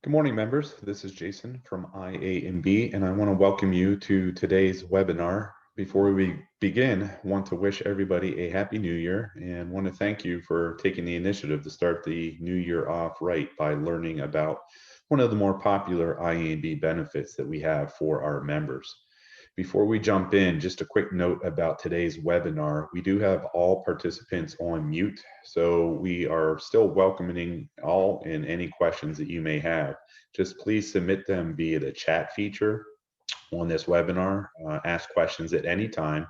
Good morning, members. This is Jason from IAMB, and I want to welcome you to today's webinar. Before we begin, I want to wish everybody a happy new year and want to thank you for taking the initiative to start the new year off right by learning about one of the more popular IAMB benefits that we have for our members. Before we jump in, just a quick note about today's webinar. We do have all participants on mute, so we are still welcoming all and any questions that you may have. Just please submit them via the chat feature on this webinar. Ask questions at any time.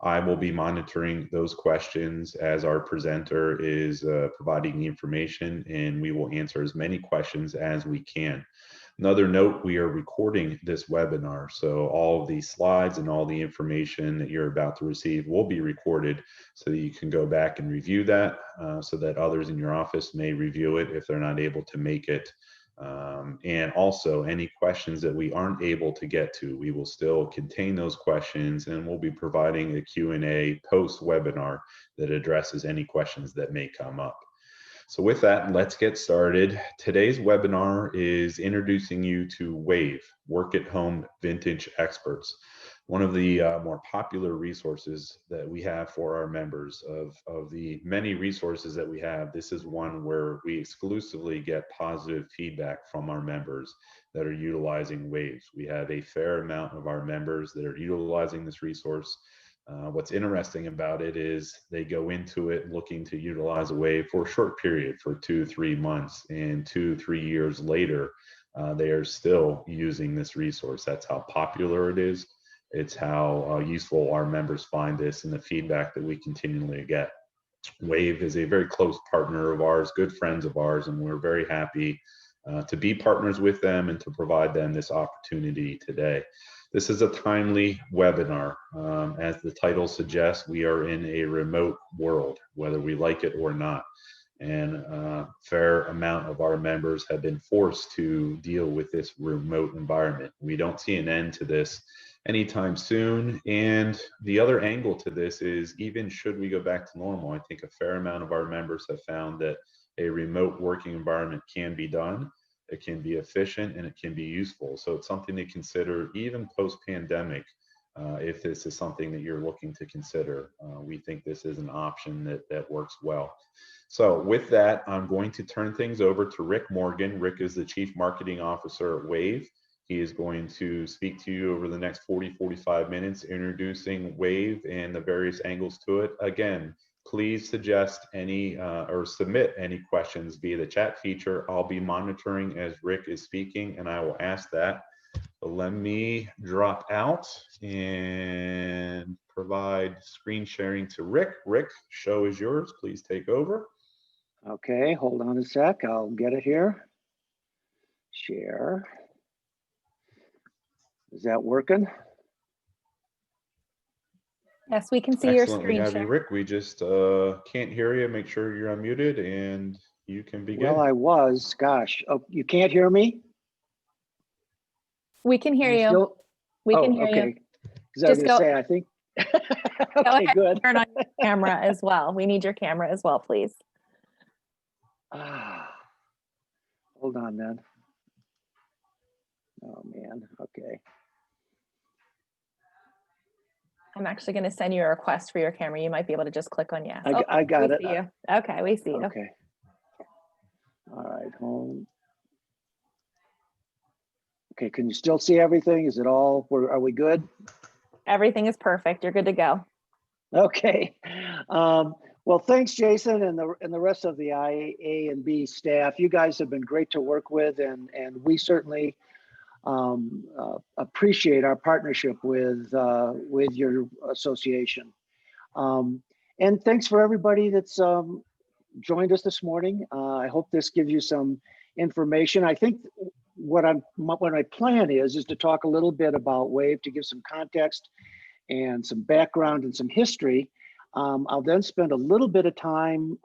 I will be monitoring those questions as our presenter is providing the information, and we will answer as many questions as we can. Another note, we are recording this webinar, so all of the slides and all the information that you're about to receive will be recorded so that you can go back and review that so that others in your office may review it if they're not able to make it. And also any questions that we aren't able to get to, we will still contain those questions and we'll be providing a Q&A post-webinar that addresses any questions that may come up. So with that, let's get started. Today's webinar is introducing you to WAHVE, Work at Home Vintage Experts, one of the more popular resources that we have for our members. Of the many resources that we have, this is one where we exclusively get positive feedback from our members that are utilizing WAHVE. We have a fair amount of our members that are utilizing this resource. What's interesting about it is they go into it looking to utilize a WAHVE for a short period, for 2-3 months, and 2-3 years later, they are still using this resource. That's how popular it is. It's how useful our members find this and the feedback that we continually get. WAHVE is a very close partner of ours, good friends of ours, and we're very happy to be partners with them and to provide them this opportunity today. This is a timely webinar. As the title suggests, we are in a remote world, whether we like it or not. And a fair amount of our members have been forced to deal with this remote environment. We don't see an end to this anytime soon. And the other angle to this is, even should we go back to normal, I think a fair amount of our members have found that a remote working environment can be done. It can be efficient and it can be useful. So it's something to consider even post-pandemic. If this is something that you're looking to consider, we think this is an option that works well. So with that, I'm going to turn things over to Rick Morgan. Rick is the Chief Marketing Officer at WAHVE. He is going to speak to you over the next 40-45 minutes, introducing WAHVE and the various angles to it. Again, please suggest any or submit any questions via the chat feature. I'll be monitoring as Rick is speaking, and I will ask that. So let me drop out and provide screen sharing to Rick. Rick, show is yours. Please take over. Okay, hold on a sec. I'll get it here. Share. Is that working? Yes, we can see Excellent. your screen We have share. you, Rick. We just can't hear you. Make sure you're unmuted and you can begin. Well, I was. Gosh, oh, you can't hear me? We can hear you. Still... We can hear okay. you. Because I was going to say, I think. Go Okay, ahead, good. turn on your camera as well. We need your camera as well, please. Hold on then. Oh man. Okay. I'm actually going to send you a request for your camera. You might be able to just click on yes. I got it. See you. Okay, we see you. Okay. All right. Home. Okay. Can you still see everything? Is it all? Are we good? Everything is perfect. You're good to go. Okay. Well, thanks, Jason, and the rest of the IAMB staff. You guys have been great to work with, and we certainly appreciate our partnership with your association. And thanks for everybody that's joined us this morning. I hope this gives you some information. I think what my plan is to talk a little bit about WAHVE, to give some context and some background and some history. I'll then spend a little bit of time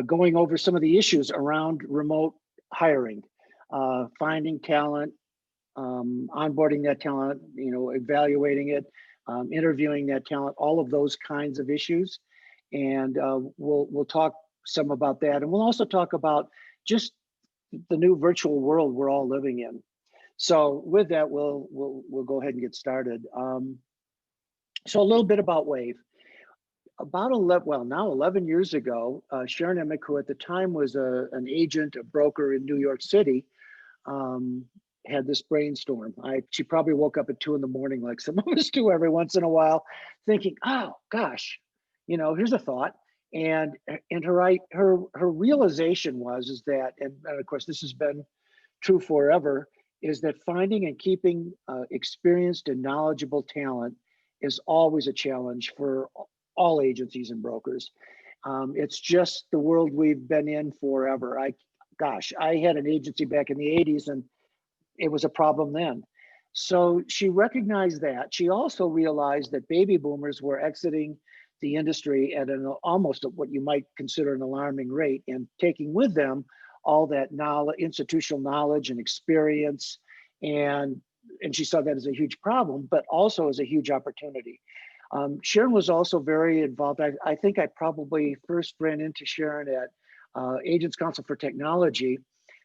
going over some of the issues around remote hiring, finding talent, onboarding that talent, evaluating it, interviewing that talent, all of those kinds of issues. And we'll talk some about that. And we'll also talk about just the new virtual world we're all living in. So with that, we'll go ahead and get started. So a little bit about WAHVE. About 11 years ago, Sharon Emick, who at the time was an agent, a broker in New York City, had this brainstorm. She probably woke up at 2 in the morning, like some of us do every once in a while, thinking, "Oh gosh, here's a thought." And her realization is that, and of course this has been true forever, is that finding and keeping experienced and knowledgeable talent is always a challenge for all agencies and brokers. It's just the world we've been in forever. I had an agency back in the 80s and it was a problem then. So she recognized that. She also realized that baby boomers were exiting the industry at an almost what you might consider an alarming rate, and taking with them all that knowledge, institutional knowledge and experience. And she saw that as a huge problem, but also as a huge opportunity. Sharon was also very involved. I think I probably first ran into Sharon at Agents Council for Technology.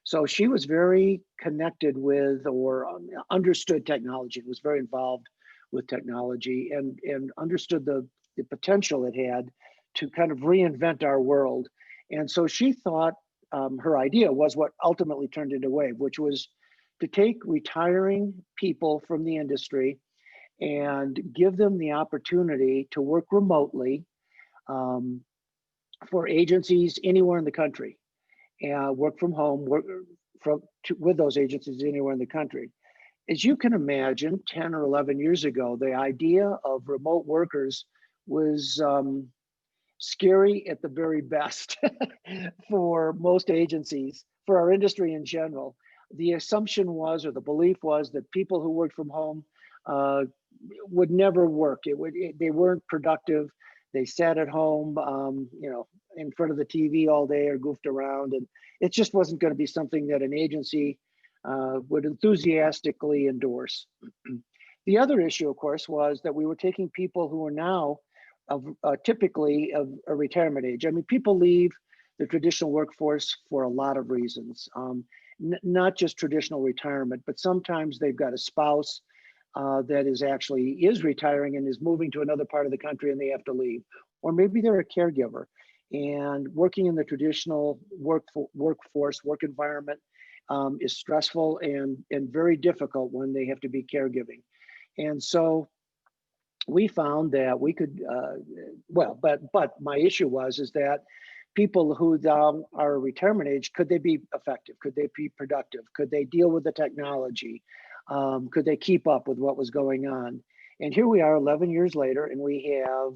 So she was very connected with or understood technology, was very involved with technology, and understood the potential it had to kind of reinvent our world. And so she thought her idea was what ultimately turned into WAHVE, which was to take retiring people from the industry and give them the opportunity to work remotely for agencies anywhere in the country, and work from home, with those agencies anywhere in the country. As you can imagine, 10 or 11 years ago, the idea of remote workers was scary at the very best for most agencies, for our industry in general. The assumption was, or the belief was, that people who worked from home would never work. They weren't productive. They sat at home, in front of the TV all day or goofed around, and it just wasn't going to be something that an agency would enthusiastically endorse. The other issue, of course, was that we were taking people who are now typically of a retirement age. I mean, people leave the traditional workforce for a lot of reasons, not just traditional retirement, but sometimes they've got a spouse that is retiring and is moving to another part of the country and they have to leave. Or maybe they're a caregiver, and working in the traditional work environment is stressful and very difficult when they have to be caregiving. And so we found that we could, but my issue is that people who are retirement age, could they be effective? Could they be productive? Could they deal with the technology? Could they keep up with what was going on? And here we are 11 years later, and we have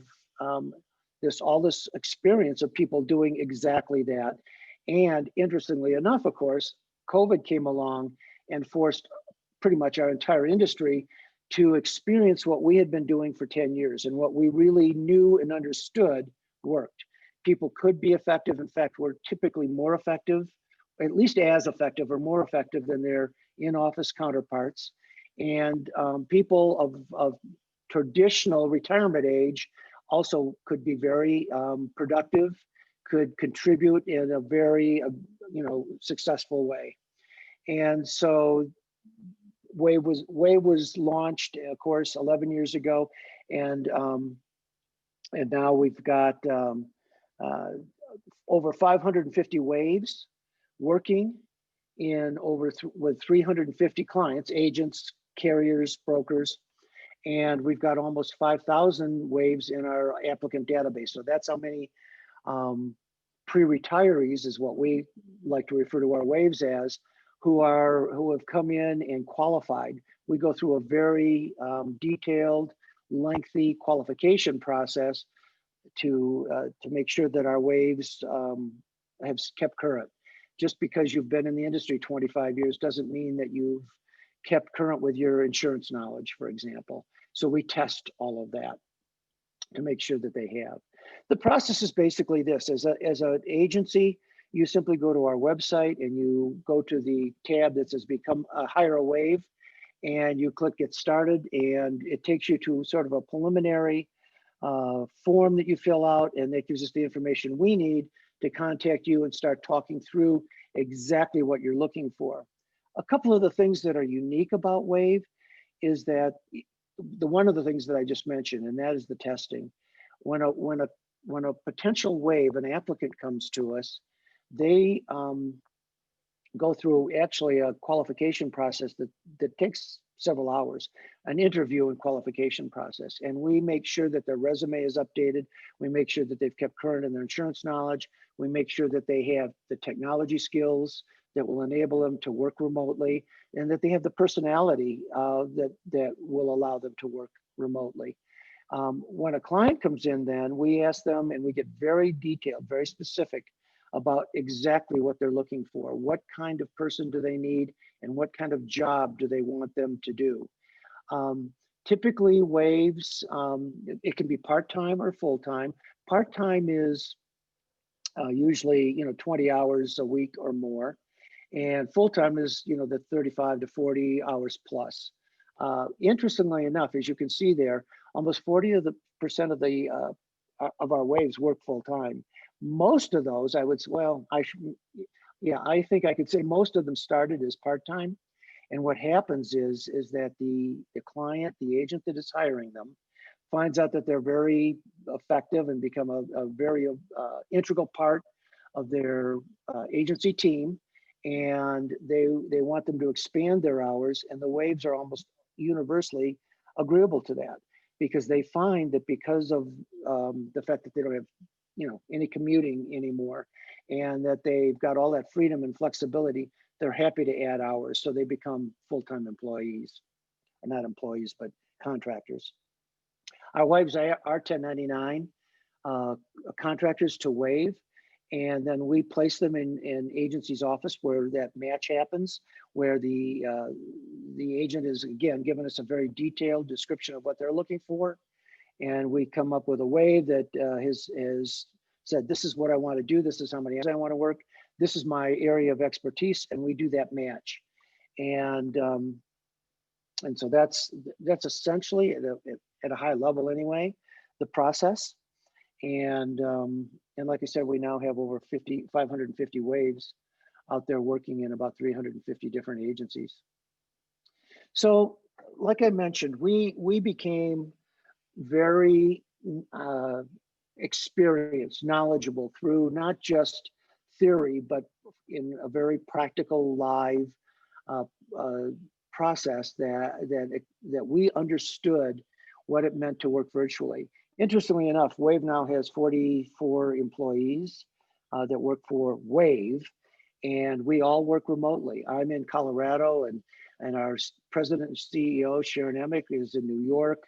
all this experience of people doing exactly that. And interestingly enough, of course, COVID came along and forced pretty much our entire industry to experience what we had been doing for 10 years, and what we really knew and understood worked. People could be effective. In fact, we're typically more effective, at least as effective or more effective than their in-office counterparts. And people of traditional retirement age also could be very productive, could contribute in a very successful way. And so WAHVE was launched, of course, 11 years ago, and now we've got over 550 WAHVEs working in with 350 clients, agents, carriers, brokers, and we've got almost 5,000 WAHVEs in our applicant database. So that's how many pre-retirees, is what we like to refer to our WAHVEs as, who have come in and qualified. We go through a very detailed, lengthy qualification process to make sure that our WAHVEs have kept current. Just because you've been in the industry 25 years doesn't mean that you've kept current with your insurance knowledge, for example. So we test all of that to make sure that they have. The process is basically this: as an agency, you simply go to our website and you go to the tab that says hire a WAHVE, and you click Get Started, and it takes you to sort of a preliminary form that you fill out, and that gives us the information we need to contact you and start talking through exactly what you're looking for. A couple of the things that are unique about WAHVE is that one of the things that I just mentioned, and that is the testing. When a potential WAHVE, an applicant comes to us, they go through actually a qualification process that takes several hours, an interview and qualification process. And we make sure that their resume is updated. We make sure that they've kept current in their insurance knowledge. We make sure that they have the technology skills that will enable them to work remotely, and that they have the personality that will allow them to work remotely. When a client comes in, then we ask them, and we get very detailed, very specific about exactly what they're looking for. What kind of person do they need, and what kind of job do they want them to do? Typically, WAHVEs, it can be part-time or full-time. Part-time is usually 20 hours a week or more, and full-time is the 35 to 40 hours plus. Interestingly enough, as you can see there, almost 40% of our WAHVEs work full-time. Most of those, I think I could say most of them started as part-time. And what happens is that the client, the agent that is hiring them, finds out that they're very effective and become a very integral part of their agency team. And they want them to expand their hours, and the WAHVEs are almost universally agreeable to that, because they find that because of the fact that they don't have any commuting anymore, and that they've got all that freedom and flexibility, they're happy to add hours. So they become full-time employees, or not employees, but contractors. Our WAHVEs are 1099 contractors to WAHVE, and then we place them in agency's office where that match happens, where the agent is, again, giving us a very detailed description of what they're looking for. And we come up with a WAHVE that has said, this is what I want to do. This is how many hours I want to work. This is my area of expertise, and we do that match. And so that's essentially at a high level anyway, the process. And like I said, we now have over 550 WAHVEs out there working in about 350 different agencies. So, like I mentioned, we became very experienced, knowledgeable through not just theory, but in a very practical, live process that we understood what it meant to work virtually. Interestingly enough, WAHVE now has 44 employees that work for WAHVE, and we all work remotely. I'm in Colorado, and our president and CEO, Sharon Emick, is in New York.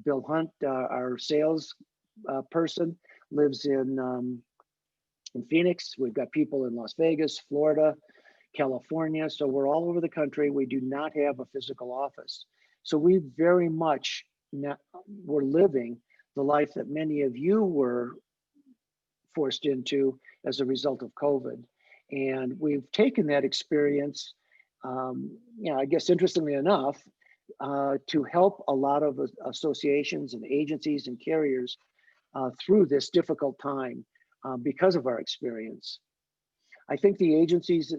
Bill Hunt, our sales person, lives in Phoenix. We've got people in Las Vegas, Florida, California. So we're all over the country. We do not have a physical office. So we very much were living the life that many of you were forced into as a result of COVID. And we've taken that experience, I guess interestingly enough, to help a lot of associations and agencies and carriers through this difficult time because of our experience. I think the agencies,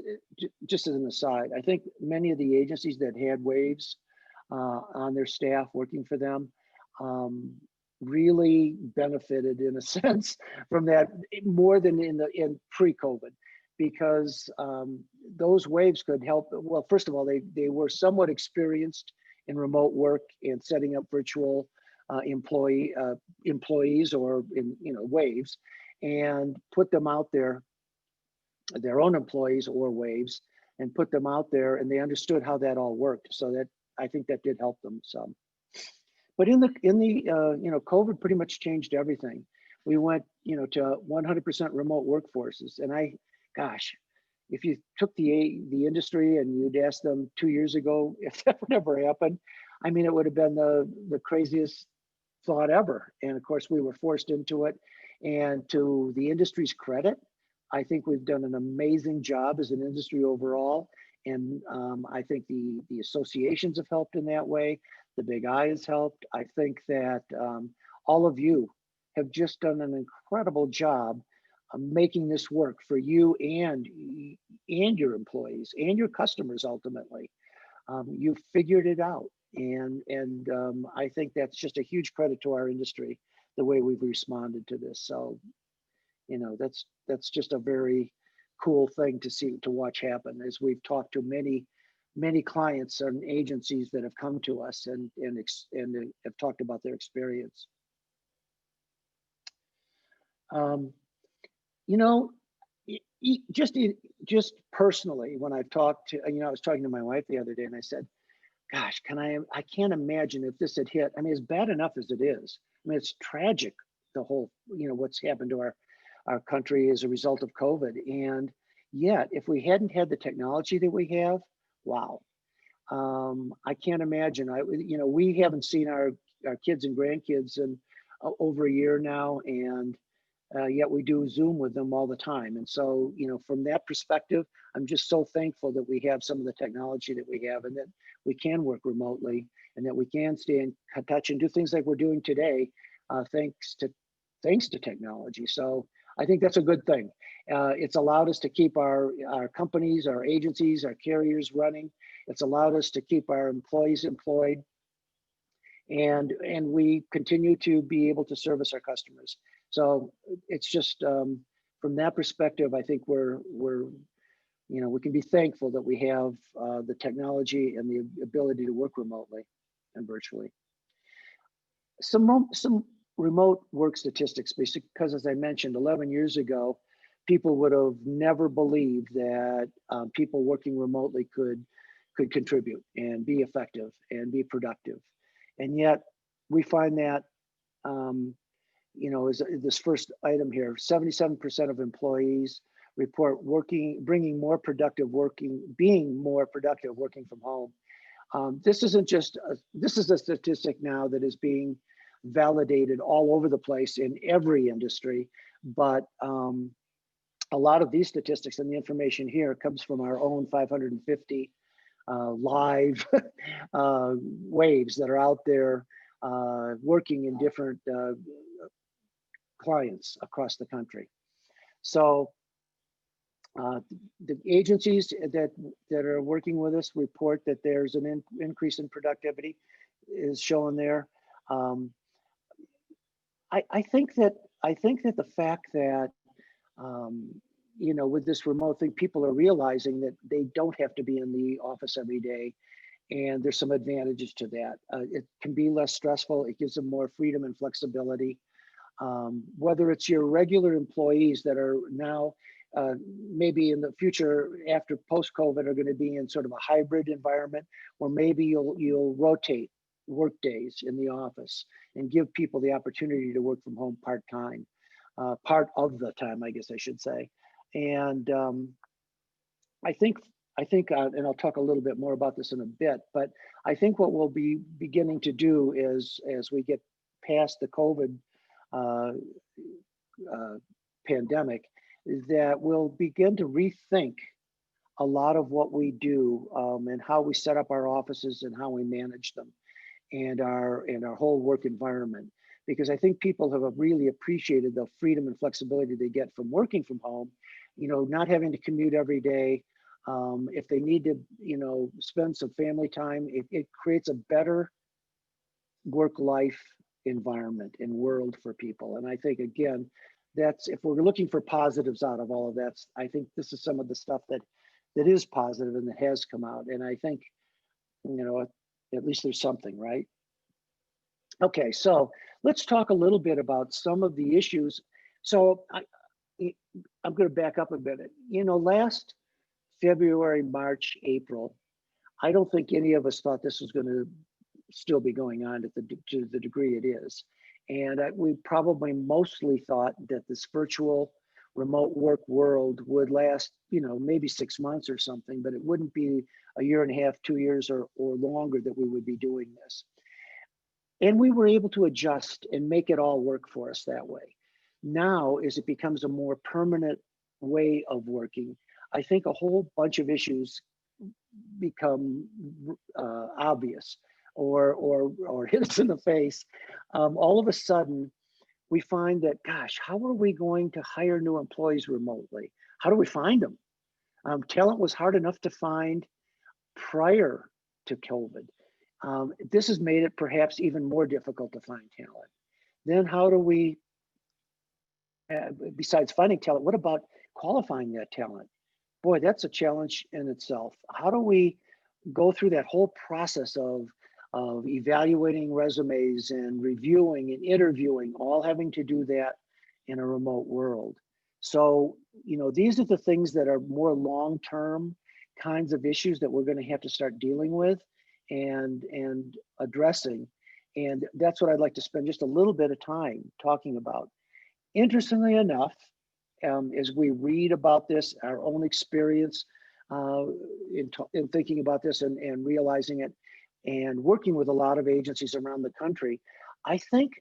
just as an aside, I think many of the agencies that had WAHVEs on their staff working for them really benefited in a sense from that more than in pre-COVID, because those WAHVEs could help. Well, first of all, they were somewhat experienced in remote work and setting up virtual employees or WAHVEs, and put them out there, their own employees or WAHVEs, and put them out there, and they understood how that all worked. So that, I think that did help them some. But in the COVID pretty much changed everything. We went to 100% remote workforces, and gosh, if you took the industry and you'd asked them 2 years ago if that would ever happen, I mean, it would have been the craziest thought ever. And of course, we were forced into it. And to the industry's credit, I think we've done an amazing job as an industry overall. And I think the associations have helped in that way. The Big I has helped. I think that all of you have just done an incredible job making this work for you and your employees and your customers ultimately. You figured it out, and I think that's just a huge credit to our industry, the way we've responded to this. So, you know, that's just a very cool thing to see, to watch happen, as we've talked to many clients and agencies that have come to us and have talked about their experience. You know, just personally, when I've talked to, you know, I was talking to my wife the other day and I said, gosh, I can't imagine if this had hit. I mean, it's bad enough as it is. I mean, it's tragic, the whole, you know, what's happened to our country as a result of COVID. And yet, if we hadn't had the technology that we have, wow. I can't imagine. You know, we haven't seen our kids and grandkids in over a year now, and yet we do Zoom with them all the time. And so, you know, from that perspective, I'm just so thankful that we have some of the technology that we have, and that we can work remotely, and that we can stay in touch and do things like we're doing today, thanks to technology. So I think that's a good thing. It's allowed us to keep our companies, our agencies, our carriers running. It's allowed us to keep our employees employed, and we continue to be able to service our customers. So it's just from that perspective, I think we're you know, we can be thankful that we have the technology and the ability to work remotely and virtually. Some remote work statistics, because as I mentioned, 11 years ago, people would have never believed that people working remotely could contribute and be effective and be productive. And yet we find that, you know, as this first item here, 77% of employees report being more productive working from home. This isn't just, this is a statistic now that is being validated all over the place in every industry, but a lot of these statistics and the information here comes from our own 550 live WAHVEs that are out there working in different clients across the country. So the agencies that are working with us report that there's an increase in productivity is shown there. I think that the fact that you know, with this remote thing, people are realizing that they don't have to be in the office every day, and there's some advantages to that. It can be less stressful. It gives them more freedom and flexibility. Whether it's your regular employees that are now maybe in the future after post-COVID are going to be in sort of a hybrid environment, or maybe you'll rotate work days in the office and give people the opportunity to work from home part-time, part of the time, I guess I should say. And I think, and I'll talk a little bit more about this in a bit, but I think what we'll be beginning to do is, as we get past the COVID pandemic, is that we'll begin to rethink a lot of what we do and how we set up our offices and how we manage them, and our whole work environment. Because I think people have really appreciated the freedom and flexibility they get from working from home, you know, not having to commute every day. If they need to, you know, spend some family time, it creates a better work-life environment and world for people. And I think, again, that's, if we're looking for positives out of all of that, I think this is some of the stuff that is positive and that has come out. And I think, you know, at least there's something, right? Okay, so let's talk a little bit about some of the issues. So I'm going to back up a bit. You know, last February, March, April, I don't think any of us thought this was going to still be going on to the degree it is. And we probably mostly thought that this virtual remote work world would last, you know, maybe 6 months or something, but it wouldn't be a year and a half, 2 years or longer that we would be doing this. And we were able to adjust and make it all work for us that way. Now, as it becomes a more permanent way of working, I think a whole bunch of issues become obvious or hit us in the face. All of a sudden, we find that, gosh, how are we going to hire new employees remotely? How do we find them? Talent was hard enough to find prior to COVID. This has made it perhaps even more difficult to find talent. Then how do we, besides finding talent, what about qualifying that talent? Boy, that's a challenge in itself. How do we go through that whole process of evaluating resumes and reviewing and interviewing, all having to do that in a remote world? So, these are the things that are more long-term kinds of issues that we're going to have to start dealing with and addressing. And that's what I'd like to spend just a little bit of time talking about. Interestingly enough, as we read about this, our own experience in thinking about this and realizing it, and working with a lot of agencies around the country, I think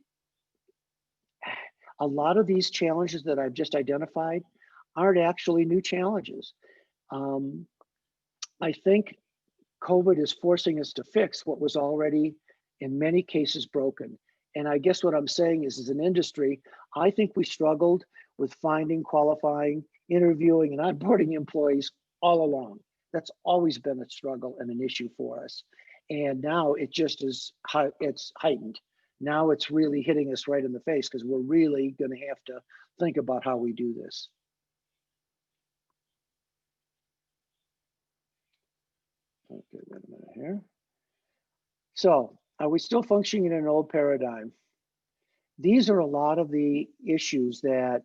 a lot of these challenges that I've just identified aren't actually new challenges. I think COVID is forcing us to fix what was already in many cases broken. And I guess what I'm saying is, as an industry, I think we struggled with finding, qualifying, interviewing, and onboarding employees all along. That's always been a struggle and an issue for us. And now it just is, it's heightened. Now it's really hitting us right in the face because we're really going to have to think about how we do this. Okay, wait a minute here. So, are we still functioning in an old paradigm? These are a lot of the issues that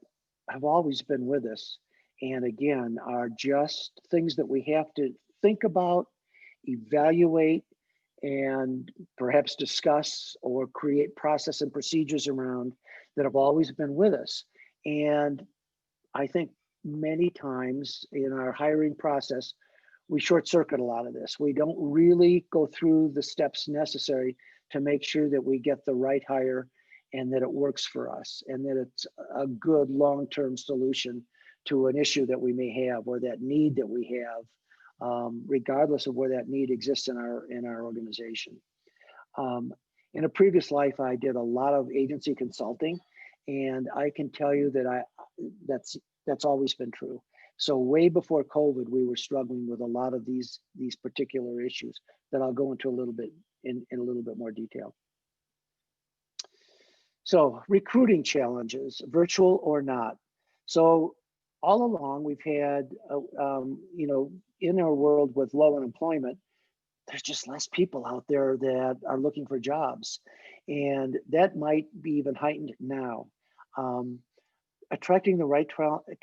have always been with us. And again, are just things that we have to think about, evaluate, and perhaps discuss or create process and procedures around that have always been with us. And I think many times in our hiring process, we short circuit a lot of this. We don't really go through the steps necessary to make sure that we get the right hire and that it works for us and that it's a good long-term solution to an issue that we may have or that need that we have, regardless of where that need exists in our organization. In a previous life, I did a lot of agency consulting, and I can tell you that that's always been true. So way before COVID, we were struggling with a lot of these particular issues that I'll go into a little bit in a little bit more detail. So recruiting challenges, virtual or not. So all along we've had, in our world with low unemployment, there's just less people out there that are looking for jobs. And that might be even heightened now. Attracting the right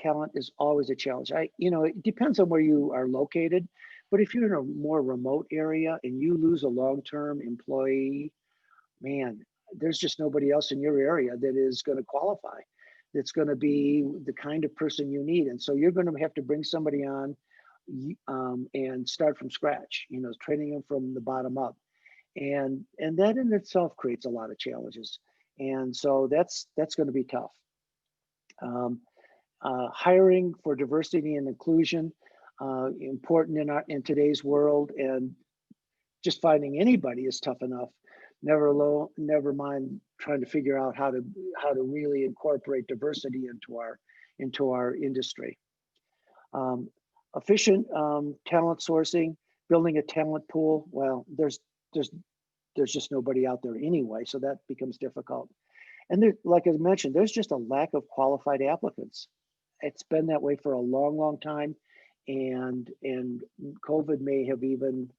talent is always a challenge. It depends on where you are located, but if you're in a more remote area and you lose a long-term employee, man, there's just nobody else in your area that is going to qualify. That's going to be the kind of person you need. And so you're going to have to bring somebody on and start from scratch, training them from the bottom up. And that in itself creates a lot of challenges. And so that's going to be tough. Hiring for diversity and inclusion, important in today's world, and just finding anybody is tough enough. Never mind trying to figure out how to really incorporate diversity into our industry. Efficient talent sourcing, building a talent pool. Well, there's just nobody out there anyway, so that becomes difficult. And there, like I mentioned, there's just a lack of qualified applicants. It's been that way for a long, long time, and COVID may have even,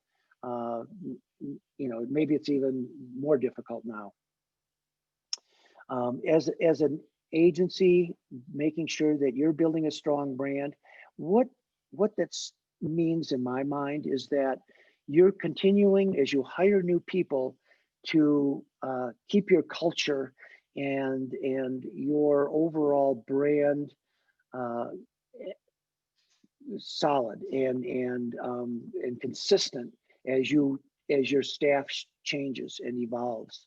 maybe it's even more difficult now. As an agency, making sure that you're building a strong brand, what that means in my mind is that you're continuing as you hire new people to keep your culture and your overall brand solid and consistent as your staff changes and evolves.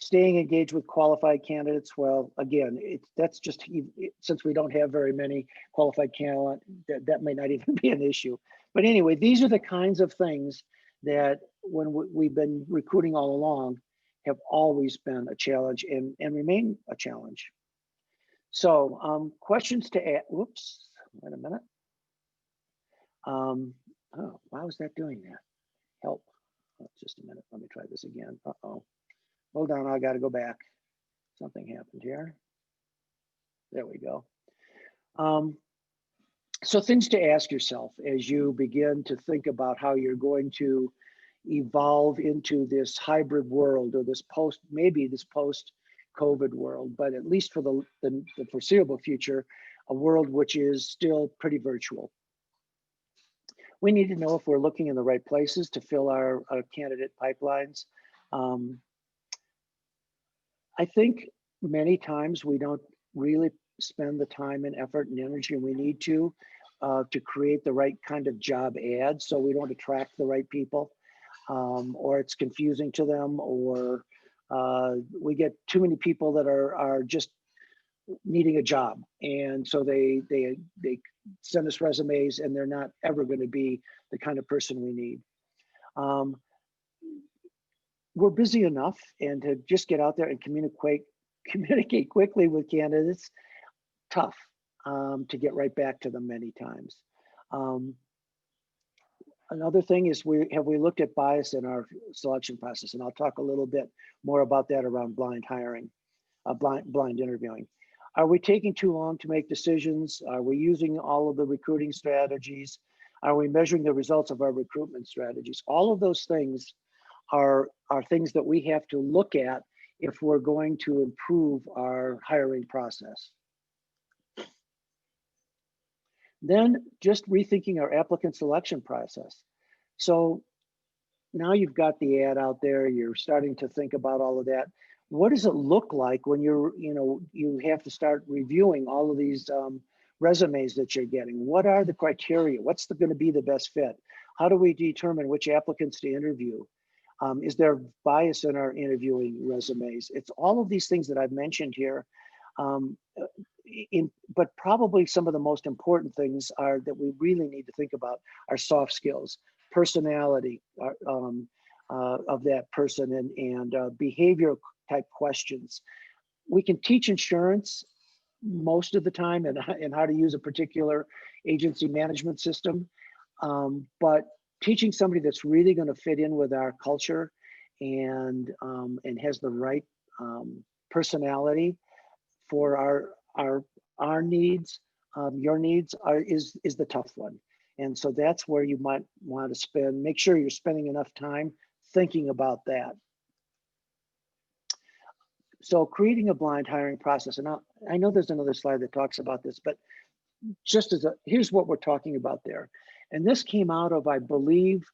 Staying engaged with qualified candidates. Well, again, that's just, since we don't have very many qualified candidates, that may not even be an issue. But anyway, these are the kinds of things that when we've been recruiting all along have always been a challenge and remain a challenge. So questions to add, whoops, wait a minute. Oh, why was that doing that? Help, just a minute, let me try this again. Uh-oh, hold on, I gotta go back. Something happened here. There we go. So things to ask yourself as you begin to think about how you're going to evolve into this hybrid world, or this maybe this post-COVID world, but at least for the foreseeable future, a world which is still pretty virtual. We need to know if we're looking in the right places to fill our candidate pipelines. I think many times we don't really spend the time and effort and energy we need to create the right kind of job ads, so we don't attract the right people, or it's confusing to them, or we get too many people that are just needing a job, and so they send us resumes and they're not ever going to be the kind of person we need. We're busy enough, and to just get out there and communicate quickly with candidates, tough to get right back to them many times. Another thing is, have we looked at bias in our selection process? And I'll talk a little bit more about that around blind hiring, blind interviewing. Are we taking too long to make decisions? Are we using all of the recruiting strategies? Are we measuring the results of our recruitment strategies? All of those things are things that we have to look at if we're going to improve our hiring process. Then just rethinking our applicant selection process. So now you've got the ad out there, you're starting to think about all of that. What does it look like when you have to start reviewing all of these resumes that you're getting? What are the criteria? What's going to be the best fit? How do we determine which applicants to interview? Is there bias in our interviewing resumes? It's all of these things that I've mentioned here. But probably some of the most important things are that we really need to think about are soft skills, personality of that person, and behavioral type questions. We can teach insurance most of the time and how to use a particular agency management system, but teaching somebody that's really going to fit in with our culture and has the right personality for our needs, your needs is the tough one. And so that's where you might want to make sure you're spending enough time thinking about that. So creating a blind hiring process, and I know there's another slide that talks about this, but just here's what we're talking about there. And this came out of, I believe,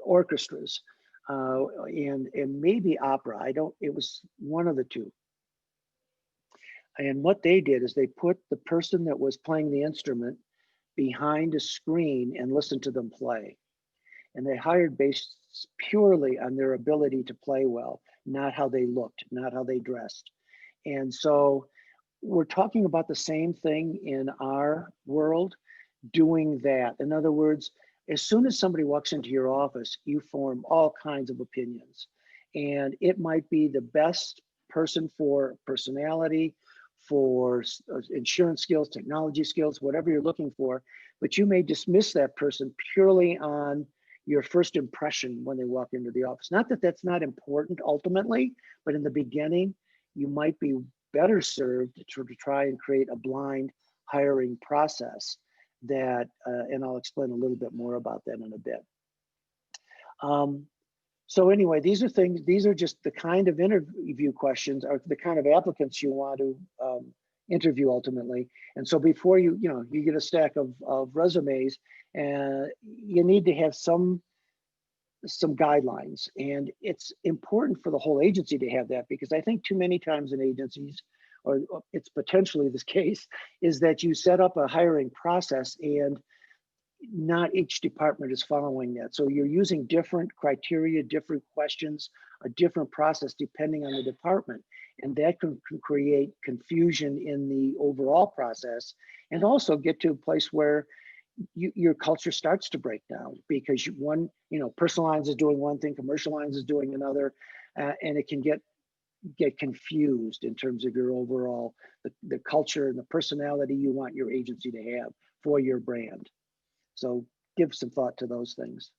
orchestras and maybe opera. It was one of the two. And what they did is they put the person that was playing the instrument behind a screen and listened to them play. And they hired based purely on their ability to play well, not how they looked, not how they dressed. And so we're talking about the same thing in our world, doing that. In other words, as soon as somebody walks into your office, you form all kinds of opinions. And it might be the best person for personality, for insurance skills, technology skills, whatever you're looking for, but you may dismiss that person purely on your first impression when they walk into the office. Not that that's not important ultimately, but in the beginning, you might be better served to try and create a blind hiring process that, and I'll explain a little bit more about that in a bit. So anyway, these are just the kind of interview questions, or the kind of applicants you want to interview ultimately. And so before you get a stack of resumes, and you need to have some guidelines. And it's important for the whole agency to have that, because I think too many times in agencies, or it's potentially this case, is that you set up a hiring process and not each department is following that. So you're using different criteria, different questions, a different process depending on the department. And that can create confusion in the overall process, and also get to a place where your culture starts to break down because personal lines is doing one thing, commercial lines is doing another, and it can get confused in terms of your overall the culture and the personality you want your agency to have for your brand. So give some thought to those things.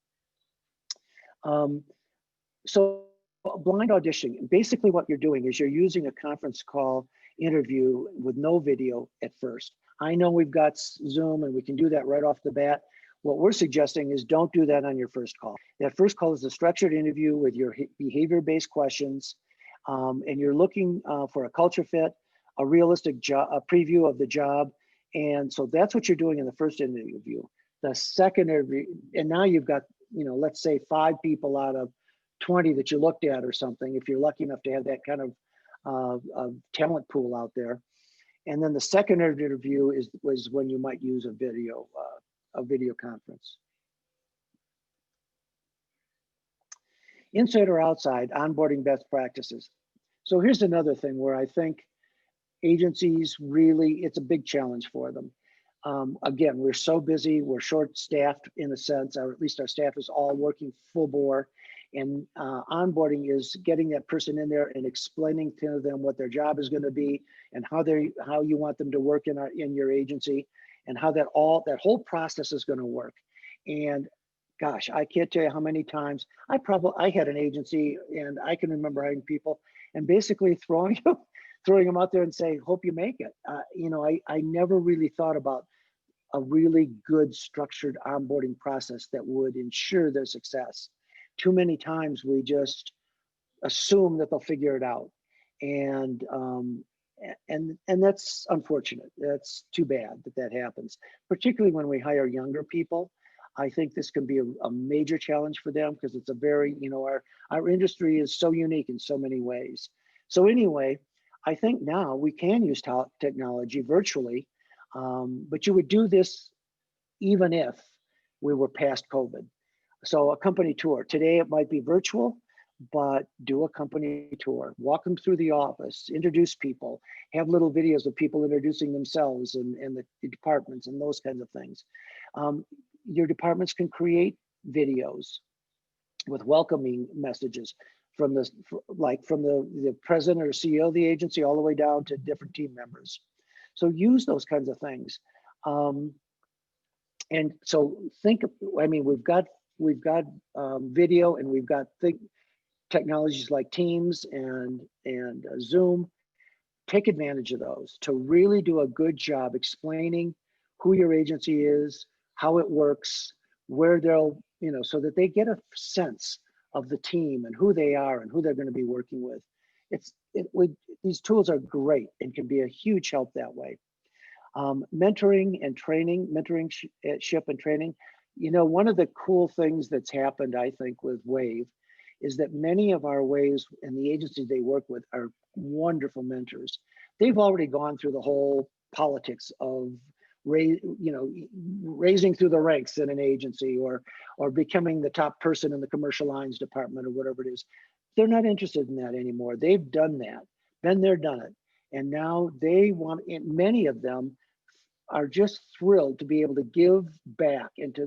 So blind auditioning, basically what you're doing is you're using a conference call interview with no video at first. I know we've got Zoom and we can do that right off the bat. What we're suggesting is don't do that on your first call. That first call is a structured interview with your behavior-based questions, and you're looking for a culture fit, a realistic job, a preview of the job. And so that's what you're doing in the first interview. The second interview, and now you've got, let's say 5 people out of 20 that you looked at or something, if you're lucky enough to have that kind of talent pool out there. And then the second interview was when you might use a video conference. Inside or outside, onboarding best practices. So here's another thing where I think agencies really, it's a big challenge for them. Again, we're so busy, we're short-staffed in a sense, or at least our staff is all working full bore. And onboarding is getting that person in there and explaining to them what their job is going to be and how you want them to work in your agency, and how that whole process is going to work. And gosh, I can't tell you how many times I had an agency, and I can remember having people and basically throwing them out there and say, hope you make it. I never really thought about a really good structured onboarding process that would ensure their success. Too many times we just assume that they'll figure it out, and that's unfortunate. That's too bad that happens, particularly when we hire younger people. I think this can be a major challenge for them because it's a very, our industry is so unique in so many ways. So anyway, I think now we can use technology virtually, but you would do this even if we were past COVID. So a company tour, today it might be virtual, but do a company tour, walk them through the office, introduce people, have little videos of people introducing themselves and the departments and those kinds of things. Your departments can create videos with welcoming messages from the president or CEO of the agency all the way down to different team members. So use those kinds of things. And so we've got video, and we've got technologies like Teams and Zoom. Take advantage of those to really do a good job explaining who your agency is, how it works, where they'll, so that they get a sense of the team and who they are and who they're going to be working with. These tools are great and can be a huge help that way. Mentoring and training, mentorship and training. One of the cool things that's happened, I think, with WAHVE is that many of our WAHVEs and the agencies they work with are wonderful mentors. They've already gone through the whole politics of raising through the ranks in an agency or becoming the top person in the commercial lines department or whatever it is. They're not interested in that anymore. They've done that, been there, done it. And now many of them are just thrilled to be able to give back and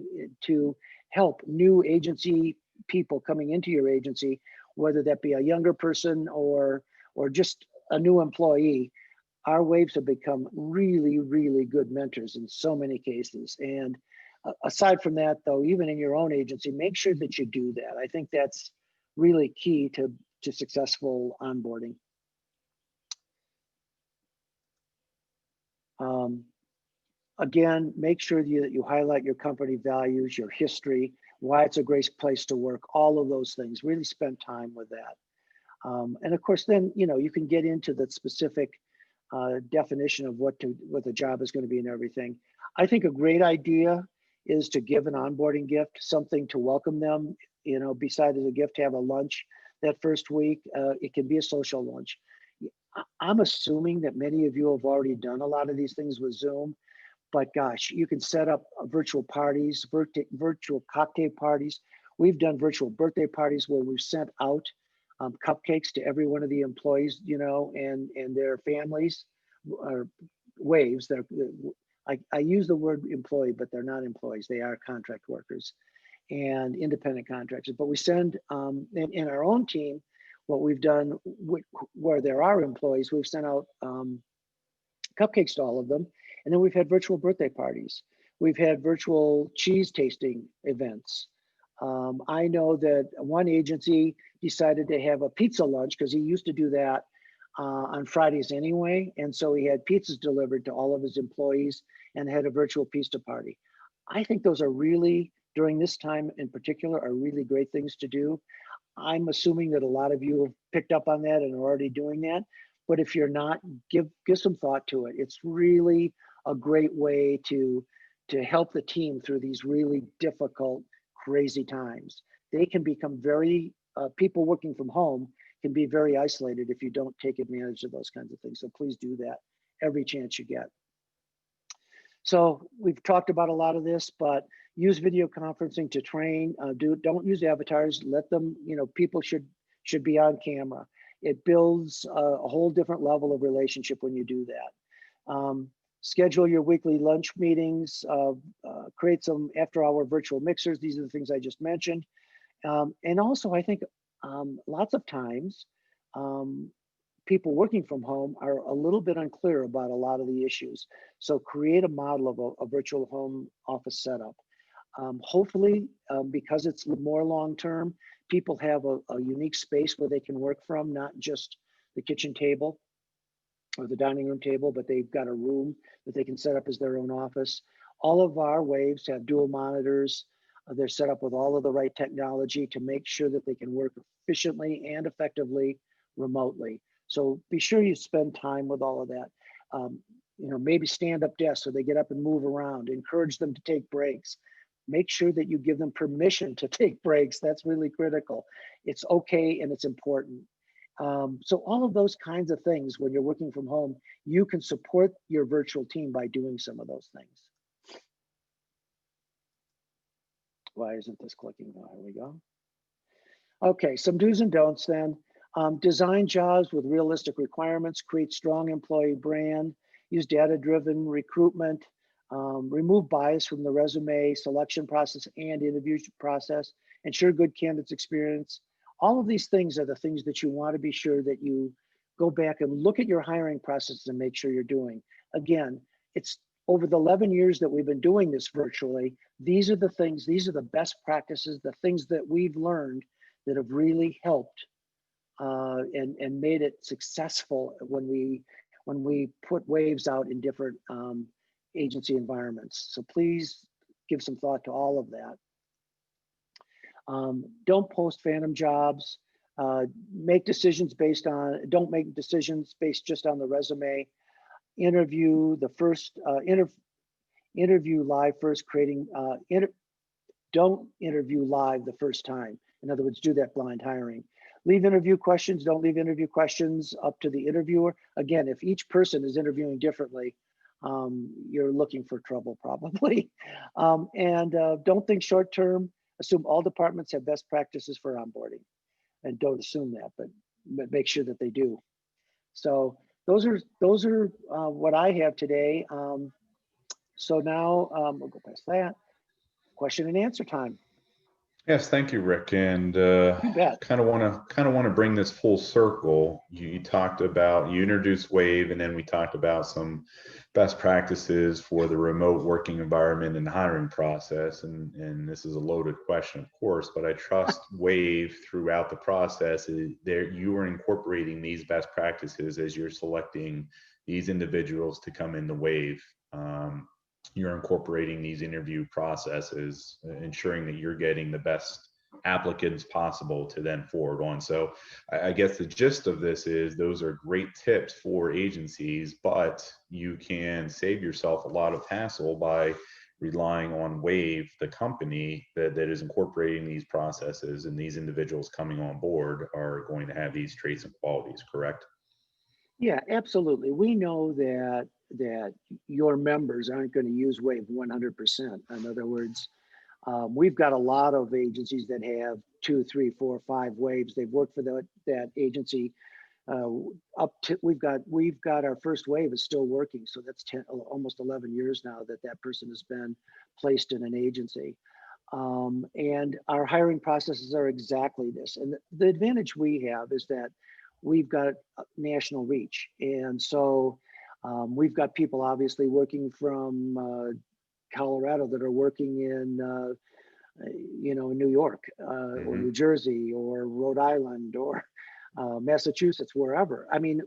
to help new agency people coming into your agency, whether that be a younger person or just a new employee. Our WAHVEs have become really, really good mentors in so many cases. And aside from that, though, even in your own agency, make sure that you do that. I think that's really key to successful onboarding. Again, make sure that you highlight your company values, your history, why it's a great place to work, all of those things. Really spend time with that. And of course, then you can get into the specific definition of what the job is going to be and everything. I think a great idea is to give an onboarding gift, something to welcome them. Besides a gift, to have a lunch that first week. It can be a social lunch. I'm assuming that many of you have already done a lot of these things with Zoom. But gosh, you can set up virtual parties, virtual cocktail parties. We've done virtual birthday parties where we've sent out cupcakes to every one of the employees, and their families, or WAHVEs. I use the word employee, but they're not employees. They are contract workers and independent contractors. But we send, in our own team, what we've done where there are employees, we've sent out cupcakes to all of them. And then we've had virtual birthday parties. We've had virtual cheese tasting events. I know that one agency decided to have a pizza lunch because he used to do that on Fridays anyway. And so he had pizzas delivered to all of his employees and had a virtual pizza party. I think those are really, during this time in particular, are really great things to do. I'm assuming that a lot of you have picked up on that and are already doing that. But if you're not, give some thought to it. It's really a great way to help the team through these really difficult, crazy times. They can become very, people working from home can be very isolated if you don't take advantage of those kinds of things. So please do that every chance you get. So we've talked about a lot of this, but use video conferencing to train. Don't use avatars. Let them, people should be on camera. It builds a whole different level of relationship when you do that. Schedule your weekly lunch meetings. Create some after-hour virtual mixers. These are the things I just mentioned. And also, I think lots of times, people working from home are a little bit unclear about a lot of the issues. So create a model of a virtual home office setup. Hopefully, because it's more long-term, people have a unique space where they can work from, not just the kitchen table or the dining room table, but they've got a room that they can set up as their own office. All of our WAHVEs have dual monitors. They're set up with all of the right technology to make sure that they can work efficiently and effectively remotely. So be sure you spend time with all of that. Maybe stand up desks so they get up and move around. Encourage them to take breaks. Make sure that you give them permission to take breaks. That's really critical. It's okay and it's important. So all of those kinds of things, when you're working from home, you can support your virtual team by doing some of those things. Why isn't this clicking? Oh, here we go. Okay, some do's and don'ts then. Design jobs with realistic requirements, create strong employee brand, use data-driven recruitment, remove bias from the resume selection process and interview process, ensure good candidates experience. All of these things are the things that you want to be sure that you go back and look at your hiring process and make sure you're doing. Again, it's over the 11 years that we've been doing this virtually, these are the things, these are the best practices, the things that we've learned that have really helped and made it successful when we put WAHVEs out in different agency environments. So please give some thought to all of that. Don't post phantom jobs. Make decisions don't make decisions based just on the resume. Interview the first, interview live first, don't interview live the first time. In other words, do that blind hiring. Leave interview questions, don't leave interview questions up to the interviewer. Again, if each person is interviewing differently, you're looking for trouble probably. Don't think short term, assume all departments have best practices for onboarding. And don't assume that, but make sure that they do. So those are what I have today. So now we'll go past that. Question and answer time. Yes, thank you, Rick. And You bet. kind of want to bring this full circle. You talked about, you introduced WAHVE, and then we talked about some best practices for the remote working environment and hiring process. And this is a loaded question, of course, but I trust WAHVE throughout the process. You are incorporating these best practices as you're selecting these individuals to come into WAHVE. You're incorporating these interview processes, ensuring that you're getting the best applicants possible to then forward on. So I guess the gist of this is those are great tips for agencies, but you can save yourself a lot of hassle by relying on WAHVE, the company that is incorporating these processes, and these individuals coming on board are going to have these traits and qualities, correct? Yeah, absolutely. We know that your members aren't going to use WAHVE 100%. In other words, we've got a lot of agencies that have 2, 3, 4, 5 WAHVEs. They've worked for that agency up to we've got our first wave is still working, so that's 10, almost 11 years now that that person has been placed in an agency. And our hiring processes are exactly this. And the advantage we have is that we've got national reach. And so we've got people obviously working from Colorado that are working in, in New York or New Jersey or Rhode Island or Massachusetts, wherever. I mean,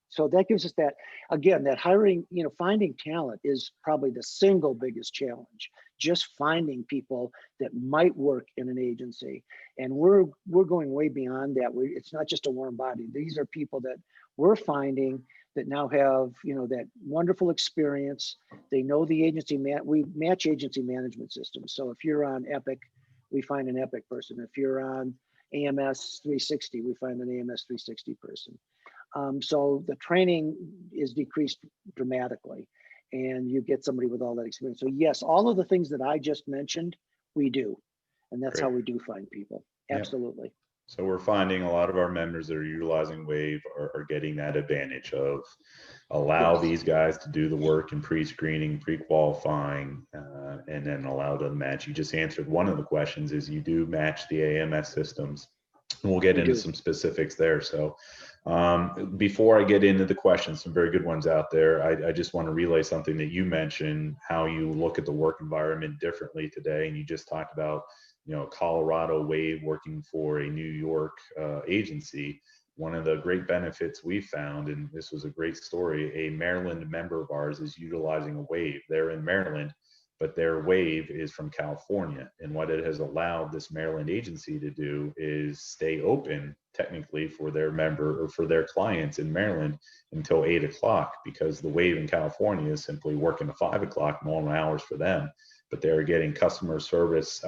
so that gives us that, again, that hiring, finding talent is probably the single biggest challenge. Just finding people that might work in an agency. And we're going way beyond that. It's not just a warm body. These are people that we're finding that now have, that wonderful experience. They know the agency, we match agency management systems. So if you're on Epic, we find an Epic person. If you're on AMS 360, we find an AMS 360 person. So the training is decreased dramatically and you get somebody with all that experience. So yes, all of the things that I just mentioned, we do. And that's how we do find people. Absolutely. Yep. So we're finding a lot of our members that are utilizing WAHVE are getting that advantage of allow these guys to do the work in pre-screening, pre-qualifying, and then allow them to match. You just answered one of the questions is you do match the AMS systems. And we'll get into some specifics there. So before I get into the questions, some very good ones out there, I just want to relay something that you mentioned, how you look at the work environment differently today. And you just talked about, Colorado WAHVE working for a New York agency. One of the great benefits we found, and this was a great story, a Maryland member of ours is utilizing a WAHVE. They're in Maryland, but their WAHVE is from California. And what it has allowed this Maryland agency to do is stay open technically for their member or for their clients in Maryland until 8 o'clock, because the WAHVE in California is simply working to 5 o'clock normal hours for them, but they're getting customer service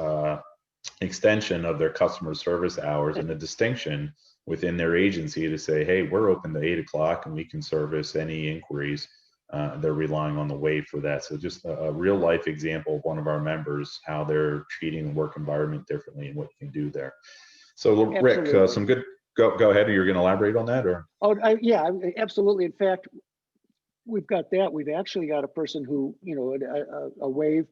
extension of their customer service hours and a distinction within their agency to say, hey, we're open to 8 o'clock and we can service any inquiries. They're relying on the WAHVE for that. So just a real life example of one of our members, how they're treating the work environment differently and what you can do there. So Rick, some good, go ahead. Are you going to elaborate on that or? Oh, yeah, absolutely. In fact, we've got that. We've actually got a person who, a WAHVE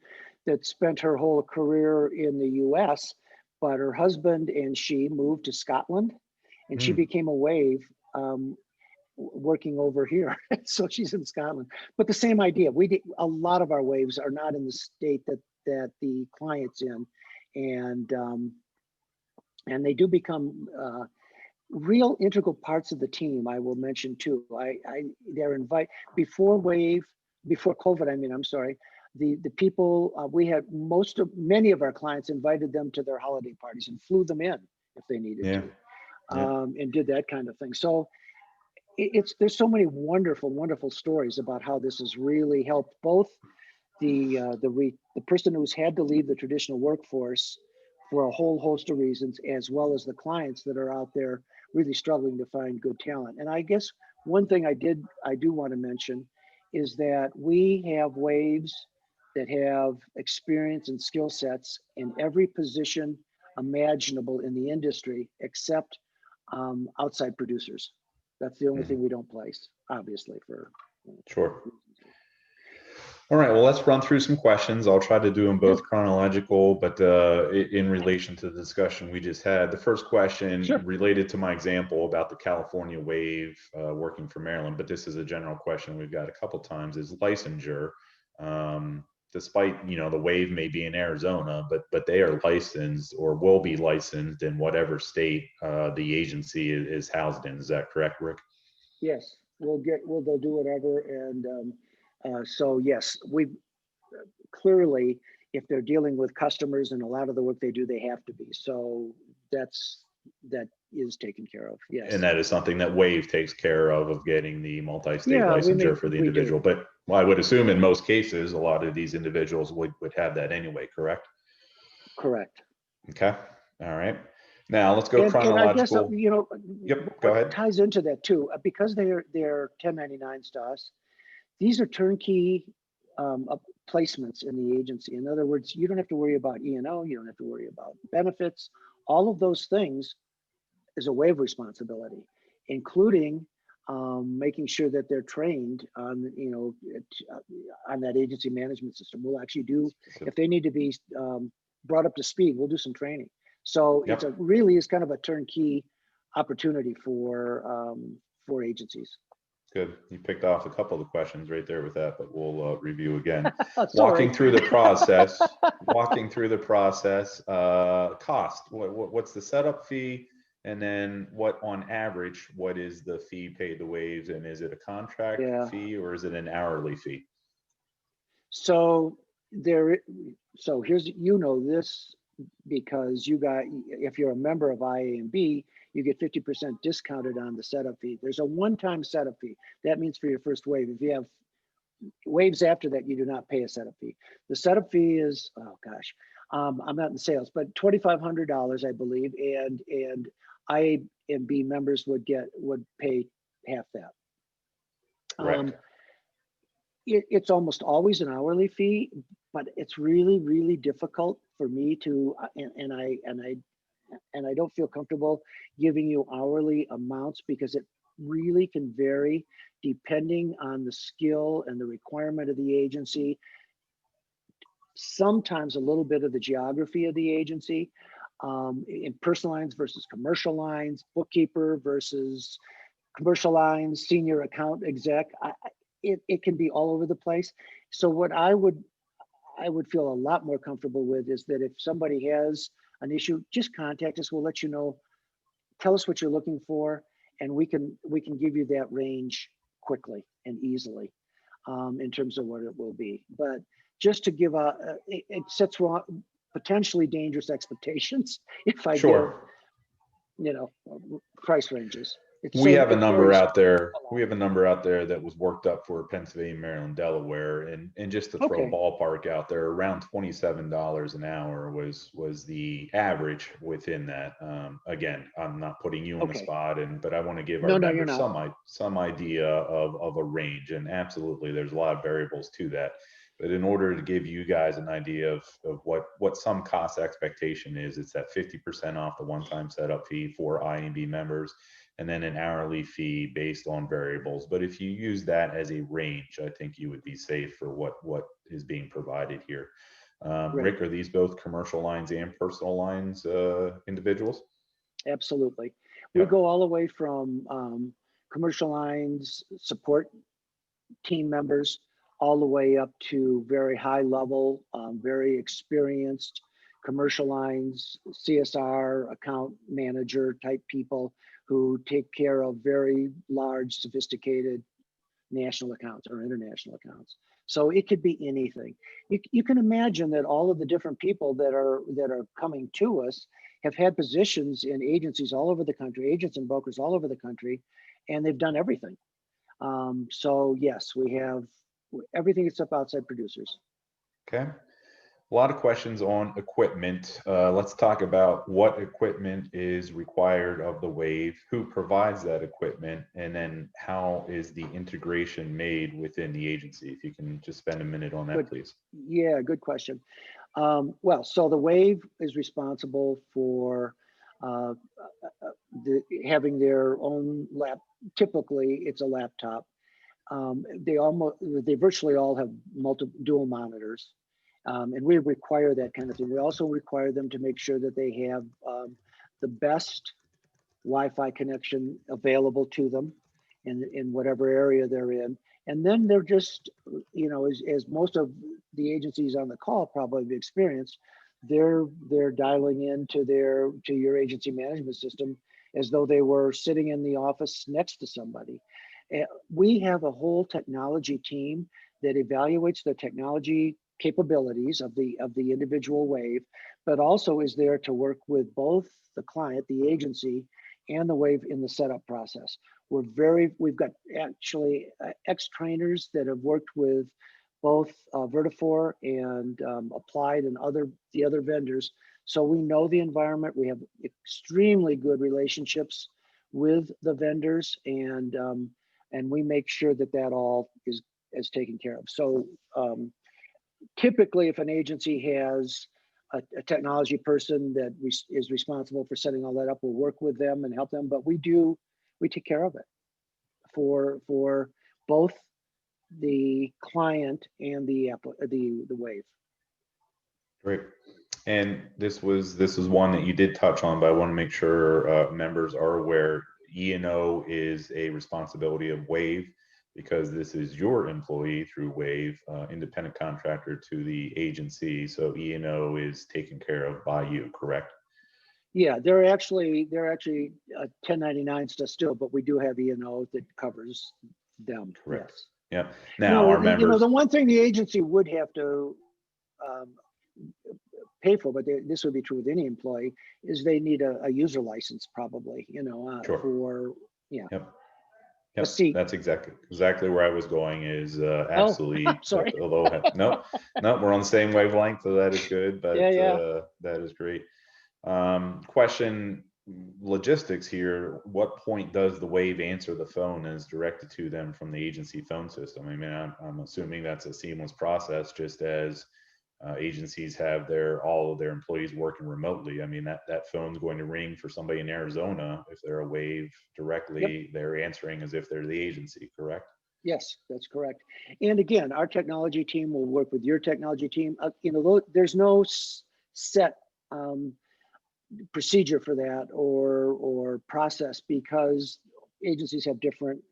that spent her whole career in the US, but her husband and she moved to Scotland and she became a WAHVE working over here. So she's in Scotland, but the same idea. A lot of our WAHVEs are not in the state that the client's in, and they do become real integral parts of the team. I will mention too. They're before COVID. I'm sorry. The people we had many of our clients invited them to their holiday parties and flew them in if they needed to, and did that kind of thing. So there's so many wonderful stories about how this has really helped both the person who's had to leave the traditional workforce for a whole host of reasons, as well as the clients that are out there really struggling to find good talent. And I guess one thing I do want to mention is that we have WAHVEs that have experience and skill sets in every position imaginable in the industry, except outside producers. That's the only thing we don't place, obviously, for sure. All right, well, let's run through some questions. I'll try to do them both chronological, but in relation to the discussion we just had. The first question related to my example about the California WAHVE working for Maryland, but this is a general question we've got a couple times, is licensure. Despite, the WAHVE may be in Arizona, but they are licensed or will be licensed in whatever state the agency is housed in. Is that correct, Rick? Yes, they'll do whatever. And so yes, we clearly, if they're dealing with customers and a lot of the work they do, they have to be. So that is taken care of. Yes. And that is something that WAHVE takes care of getting the multi-state licensure for the individual. But I would assume in most cases, a lot of these individuals would have that anyway, correct? Correct. Okay. All right. Now let's go chronological. And I guess, yep, go ahead. Ties into that too, because they're 1099s to us. These are turnkey placements in the agency. In other words, you don't have to worry about E&O, you don't have to worry about benefits. All of those things is a WAHVE responsibility, including making sure that they're trained on, on that agency management system. We'll actually do, if they need to be brought up to speed, we'll do some training. So Yep. it's really is kind of a turnkey opportunity for agencies. Good. You picked off a couple of the questions right there with that, but we'll review again. Sorry. Walking through the process, cost. What's the setup fee? And then what on average, what is the fee paid to WAHVE? And is it a contract fee or is it an hourly fee? So here's, this because if you're a member of IAMB, you get 50% discounted on the setup fee. There's a one-time setup fee. That means for your first WAHVE. If you have WAHVEs after that, you do not pay a setup fee. The setup fee is, oh gosh, I'm not in sales, but $2,500, I believe, and IAMB members would pay half that. Right. It's almost always an hourly fee, but it's really, really difficult for me to, and I don't feel comfortable giving you hourly amounts because it really can vary depending on the skill and the requirement of the agency. Sometimes a little bit of the geography of the agency, in personal lines versus commercial lines, bookkeeper versus commercial lines, senior account exec. It can be all over the place. So what I would feel a lot more comfortable with is that if somebody has an issue, just contact us. We'll let you know. Tell us what you're looking for, and we can give you that range quickly and easily in terms of what it will be. But just to give it sets wrong, potentially dangerous expectations if I give, price ranges. We have a number out there. We have a number out there that was worked up for Pennsylvania, Maryland, Delaware, and just to throw a ballpark out there, around $27 an hour was the average within that. Again, I'm not putting you on the spot, but I want to give our members some idea of a range. And absolutely, there's a lot of variables to that. But in order to give you guys an idea of what some cost expectation is, it's that 50% off the one-time setup fee for IAMB members, and then an hourly fee based on variables. But if you use that as a range, I think you would be safe for what is being provided here. Rick, are these both commercial lines and personal lines individuals? Absolutely. We go all the way from commercial lines support team members all the way up to very high level, very experienced commercial lines, CSR, account manager type people who take care of very large, sophisticated national accounts or international accounts. So it could be anything. You can imagine that all of the different people that are coming to us have had positions in agencies all over the country, agents and brokers all over the country, and they've done everything. So yes, we have everything except outside producers. Okay. A lot of questions on equipment. Let's talk about what equipment is required of the WAHVE, who provides that equipment, and then how is the integration made within the agency? If you can just spend a minute on that, please. Yeah, good question. Well, so the WAHVE is responsible for having their own typically it's a laptop. They virtually all have dual monitors. And we require that kind of thing. We also require them to make sure that they have the best Wi-Fi connection available to them in whatever area they're in. And then they're just, as most of the agencies on the call probably have experienced, they're dialing into your agency management system as though they were sitting in the office next to somebody. We have a whole technology team that evaluates the technology capabilities of the individual WAHVE, but also is there to work with both the client, the agency, and the WAHVE in the setup process. We've got actually ex-trainers that have worked with both Vertafore and Applied and the other vendors. So we know the environment. We have extremely good relationships with the vendors, and we make sure that all is taken care of. So typically, if an agency has a technology person that is responsible for setting all that up. We'll work with them and help them, but we take care of it for both the client and the WAHVE. Great. And this is one that you did touch on, but I want to make sure members are aware. E&O is a responsibility of WAHVE because this is your employee through WAHVE, independent contractor to the agency. So E&O is taken care of by you, correct? Yeah, they're actually 1099 stuff still, but we do have E&O that covers them. Correct. Yes. Yeah. Now our members. You know, the one thing the agency would have to pay for, but this would be true with any employee, is they need a user license probably. You know, Sure. for Yep. a seat. That's exactly where I was going. Is absolutely. Oh, sorry. Although no, we're on the same wavelength, so that is good. But yeah. That is great. Question logistics here. What point does the WAHVE answer the phone as directed to them from the agency phone system? I mean, I'm assuming that's a seamless process, just as agencies have all of their employees working remotely. I mean, that phone's going to ring for somebody in Arizona. If they're a WAHVE directly, yep. They're answering as if they're the agency, correct? Yes, that's correct. And again, our technology team will work with your technology team. You know, there's no set procedure for that or process, because agencies have different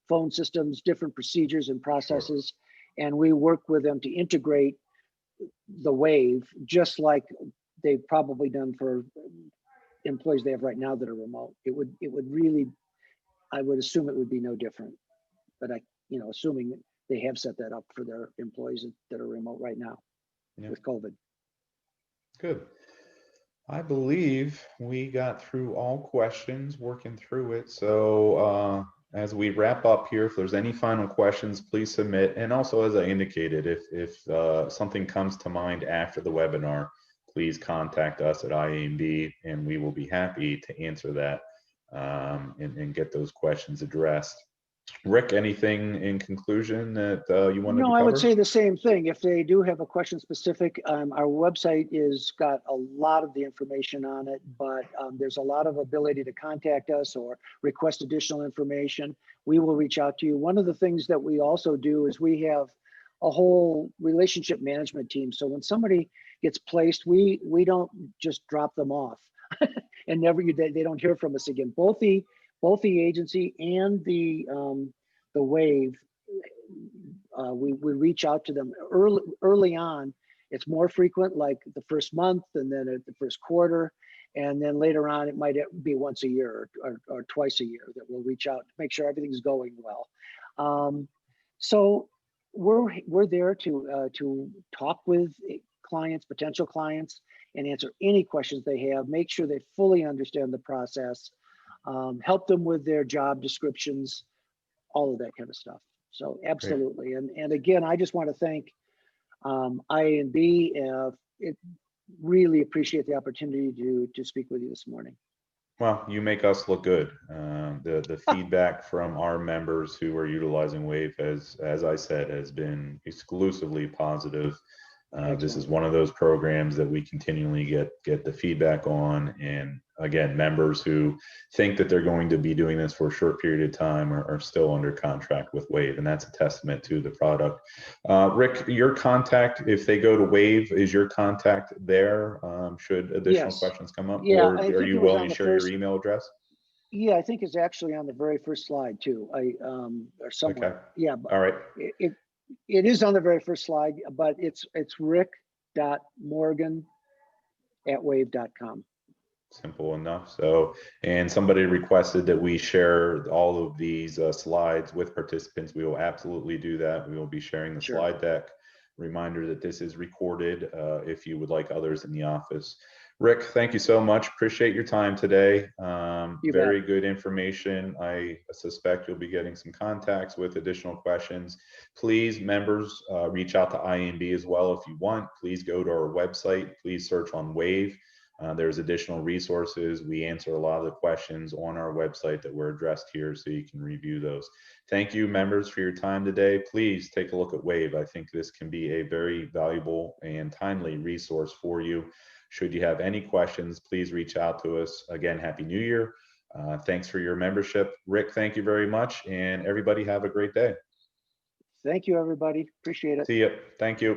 phone systems, different procedures and processes, sure. And we work with them to integrate the WAHVE, just like they've probably done for employees they have right now that are remote. It would really, I would assume it would be no different, but assuming they have set that up for their employees that are remote right now, yeah. With COVID. Good. I believe we got through all questions, working through it. So as we wrap up here, if there's any final questions, please submit. And also, as I indicated, if something comes to mind after the webinar, please contact us at IAMB, and we will be happy to answer that and get those questions addressed. Rick, anything in conclusion that you wanted to cover? No, I would say the same thing. If they do have a question specific, our website is got a lot of the information on it, but there's a lot of ability to contact us or request additional information. We will reach out to you. One of the things that we also do is we have a whole relationship management team. So when somebody gets placed, we don't just drop them off and they don't hear from us again. Both the agency and the WAHVE, we reach out to them early on. It's more frequent, like the first month, and then at the first quarter, and then later on it might be once a year or twice a year that we'll reach out to make sure everything's going well. So we're there to talk with clients, potential clients, and answer any questions they have. Make sure they fully understand the process. Help them with their job descriptions, all of that kind of stuff. So absolutely. And again, I just want to thank IAMB. Really appreciate the opportunity to speak with you this morning. Well, you make us look good. The feedback from our members who are utilizing WAHVE, as I said, has been exclusively positive. This is one of those programs that we continually get the feedback on, and again, members who think that they're going to be doing this for a short period of time are still under contract with WAHVE, and that's a testament to the product. Rick, your contact, if they go to WAHVE, is your contact there? Should additional questions come up, or are you willing to share your email address? Yeah, I think it's actually on the very first slide too. Or somewhere. Okay. Yeah. All right. It is on the very first slide, but it's rick.morgan@wave.com. Simple enough. So, and somebody requested that we share all of these slides with participants. We will absolutely do that. We will be sharing the slide deck. Reminder that this is recorded if you would like others in the office. Rick, thank you so much. Appreciate your time today. Very good information. I suspect you'll be getting some contacts with additional questions. Please, members, reach out to IAMB as well if you want. Please go to our website. Please search on WAHVE. There's additional resources. We answer a lot of the questions on our website that were addressed here, so you can review those. Thank you, members, for your time today. Please take a look at WAHVE. I think this can be a very valuable and timely resource for you. Should you have any questions, please reach out to us. Again, Happy New Year. Thanks for your membership. Rick, thank you very much, and everybody have a great day. Thank you, everybody. Appreciate it. See you. Thank you.